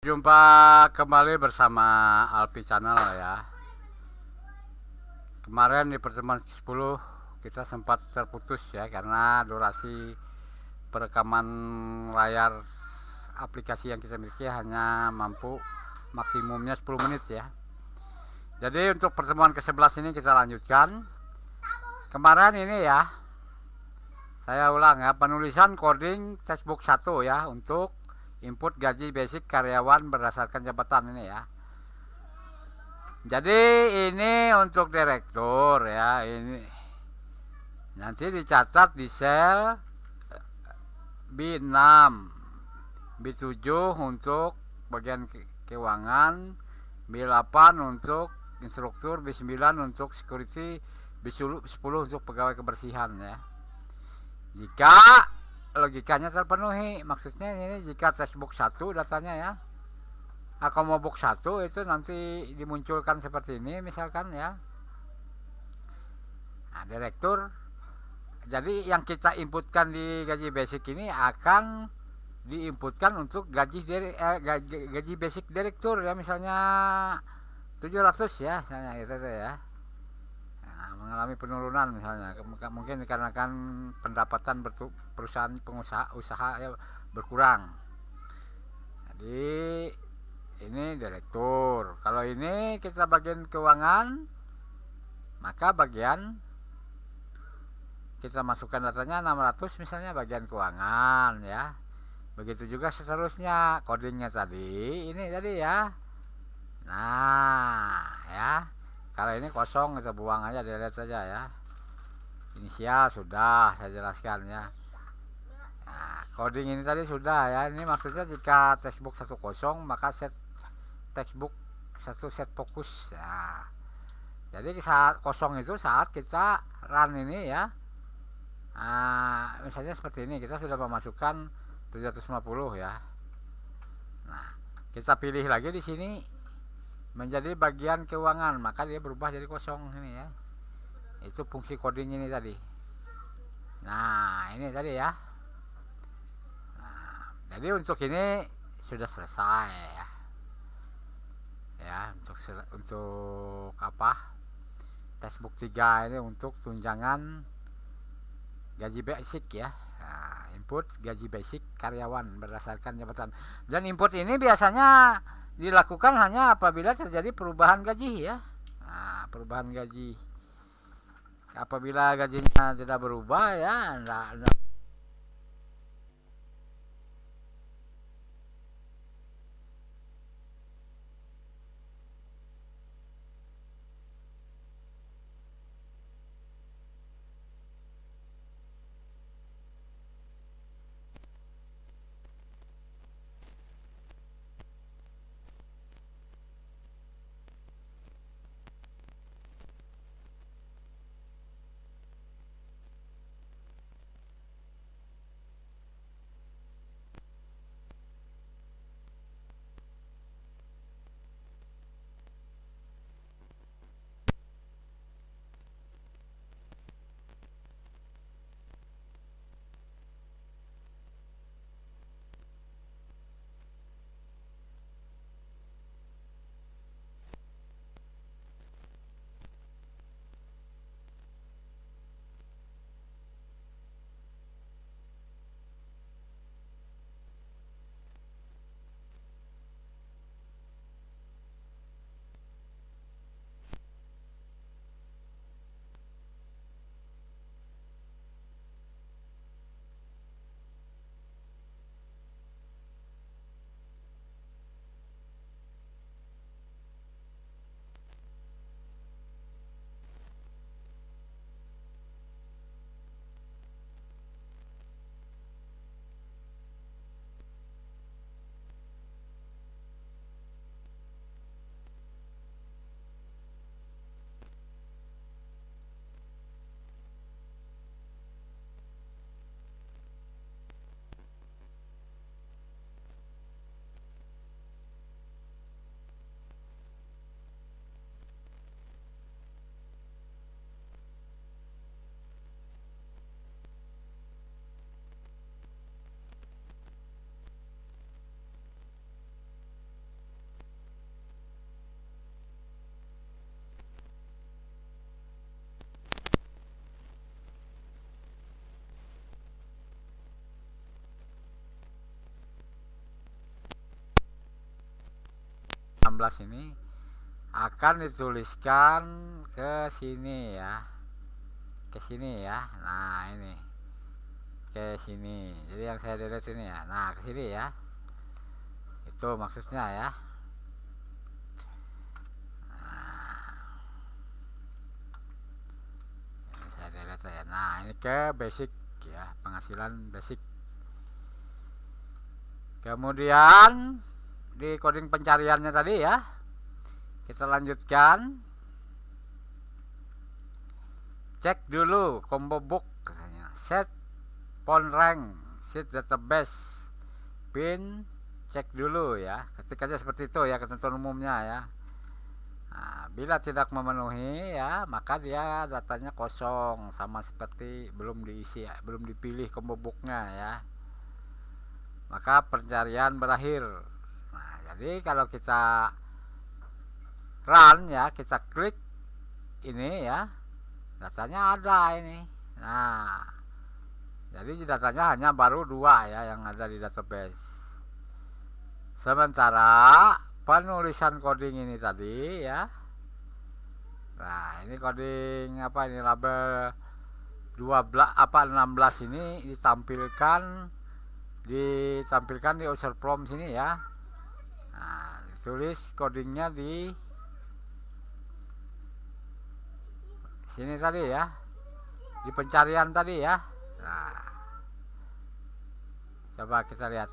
Jumpa kembali bersama Alpi Channel ya. Kemarin di pertemuan 10 kita sempat terputus ya karena durasi perekaman layar aplikasi yang kita miliki hanya mampu maksimumnya 10 menit ya. Jadi untuk pertemuan ke-11 ini kita lanjutkan. Kemarin ini ya, saya ulang ya, penulisan coding textbook 1 ya untuk input gaji basic karyawan berdasarkan jabatan ini ya. Jadi ini untuk direktur ya, ini nanti dicatat di sel B6, B7 untuk bagian keuangan, B8 untuk instruktur, B9 untuk security, B10 untuk pegawai kebersihan ya. Jika logikanya terpenuhi, maksudnya ini jika textbook 1 datanya ya, mau box 1 itu nanti dimunculkan seperti ini misalkan ya. Nah, direktur, jadi yang kita inputkan di gaji basic ini akan diinputkan untuk gaji basic direktur ya, misalnya 700 ya misalnya gitu ya. Nah, mengalami penurunan misalnya, mungkin dikarenakan pendapatan perusahaan pengusaha usaha ya berkurang. Jadi ini direktur. Kalau ini kita bagian keuangan, maka bagian kita masukkan datanya 600 misalnya bagian keuangan ya. Begitu juga seterusnya codingnya tadi, ini tadi ya. Nah ya, kalau ini kosong kita buang aja, delete saja ya. Inisial sudah saya jelaskan ya. Nah, coding ini tadi sudah ya. Ini maksudnya jika textbook 1 kosong maka set textbook 1 set fokus ya. Jadi saat kosong itu saat kita run ini ya. Nah, misalnya seperti ini, kita sudah memasukkan 750 ya. Nah, kita pilih lagi di sini menjadi bagian keuangan, maka dia berubah jadi kosong ini ya. Itu fungsi coding ini tadi. Nah, ini tadi ya. Nah, jadi untuk ini sudah selesai ya. Ya, untuk apa? Textbook 3 ini untuk tunjangan gaji basic ya. Nah, input gaji basic karyawan berdasarkan jabatan. Dan input ini biasanya dilakukan hanya apabila terjadi perubahan gaji ya. Nah, perubahan gaji. Apabila gajinya tidak berubah ya enggak 16 ini akan dituliskan ke sini ya, ke sini ya. Nah ini ke sini, jadi yang saya delete ini ya. Nah ke sini ya, itu maksudnya ya. Nah, ini saya delete ya. Nah ini ke basic ya, penghasilan basic. Kemudian di coding pencariannya tadi ya, kita lanjutkan. Cek dulu combo book katanya. Set phone rank, set database, pin, cek dulu ya. Ketik aja seperti itu ya ketentuan umumnya ya. Nah, bila tidak memenuhi ya, maka dia datanya kosong, sama seperti belum diisi ya, belum dipilih combo booknya ya. Maka pencarian berakhir. Nah, jadi kalau kita run ya, kita klik ini ya, datanya ada ini. Nah, jadi datanya hanya baru 2 ya yang ada di database. Sementara penulisan coding ini tadi ya, nah ini coding apa ini, label 12 apa 16 ini ditampilkan di user prompt sini ya. Nah, ditulis codingnya di sini tadi ya, di pencarian tadi ya. Nah, coba kita lihat.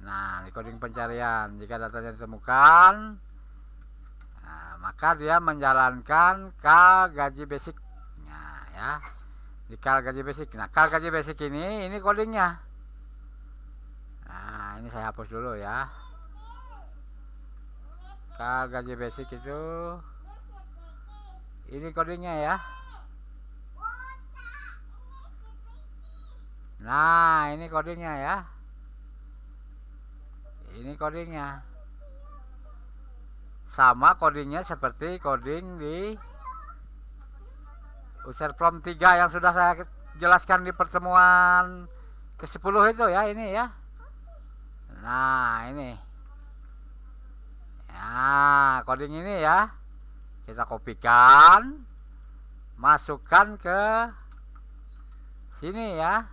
Nah, di coding pencarian, jika datanya ditemukan, nah, maka dia menjalankan kal gaji basic. Nah, ya, di kal gaji basic. Nah, kal gaji basic ini codingnya. Nah, ini saya hapus dulu ya. Kal gaji basic itu ini codingnya ya. Nah ini codingnya ya, ini codingnya sama codingnya seperti coding di user prompt 3 yang sudah saya jelaskan di pertemuan ke-10 itu ya, ini ya. Nah ini ya, coding ini ya, kita kopikan, masukkan ke sini ya.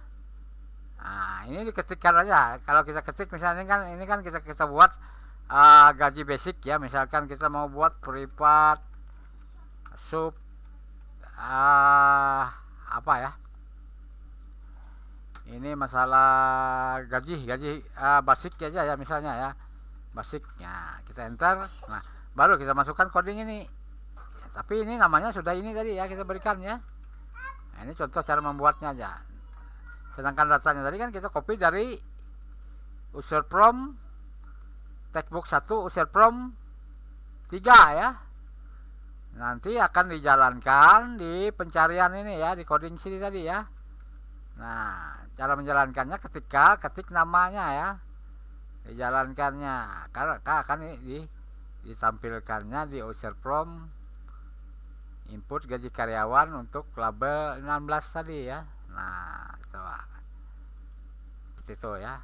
Nah ini diketikkan aja. Kalau kita ketik misalnya ini kan kita buat gaji basic ya, misalkan kita mau buat privat sub apa ya, ini masalah gaji basic aja ya misalnya ya, basicnya kita enter. Nah baru kita masukkan coding ini ya, tapi ini namanya sudah ini tadi ya kita berikan ya. Nah, ini contoh cara membuatnya aja. Sedangkan datanya tadi kan kita copy dari user prompt textbook 1 user prompt 3 ya. Nanti akan dijalankan di pencarian ini ya, di coding sini tadi ya. Nah cara menjalankannya ketika ketik namanya ya, dijalankannya karena akan ditampilkannya di user prompt input gaji karyawan untuk label 16 tadi ya. Nah coba seperti itu ya.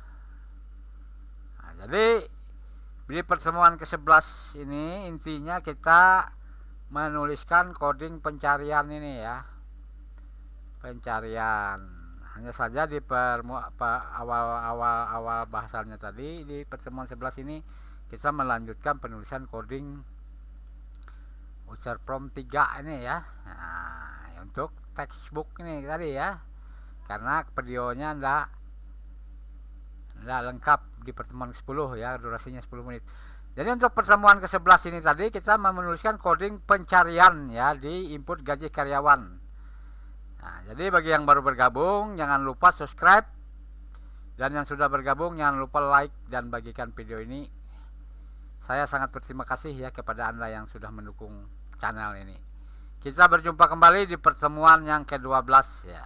Nah, jadi di pertemuan ke-11 ini intinya kita menuliskan coding pencarian ini ya, pencarian. Hanya saja di awal bahasannya tadi di pertemuan 11 ini kita melanjutkan penulisan coding user prompt 3 ini ya. Nah, untuk textbook ini tadi ya, karena videonya enggak lengkap di pertemuan ke-10 ya, durasinya 10 menit. Jadi untuk pertemuan ke-11 ini tadi kita menuliskan coding pencarian ya di input gaji karyawan. Nah, jadi bagi yang baru bergabung jangan lupa subscribe, dan yang sudah bergabung jangan lupa like dan bagikan video ini. Saya sangat berterima kasih ya kepada Anda yang sudah mendukung channel ini. Kita berjumpa kembali di pertemuan yang ke-12 ya.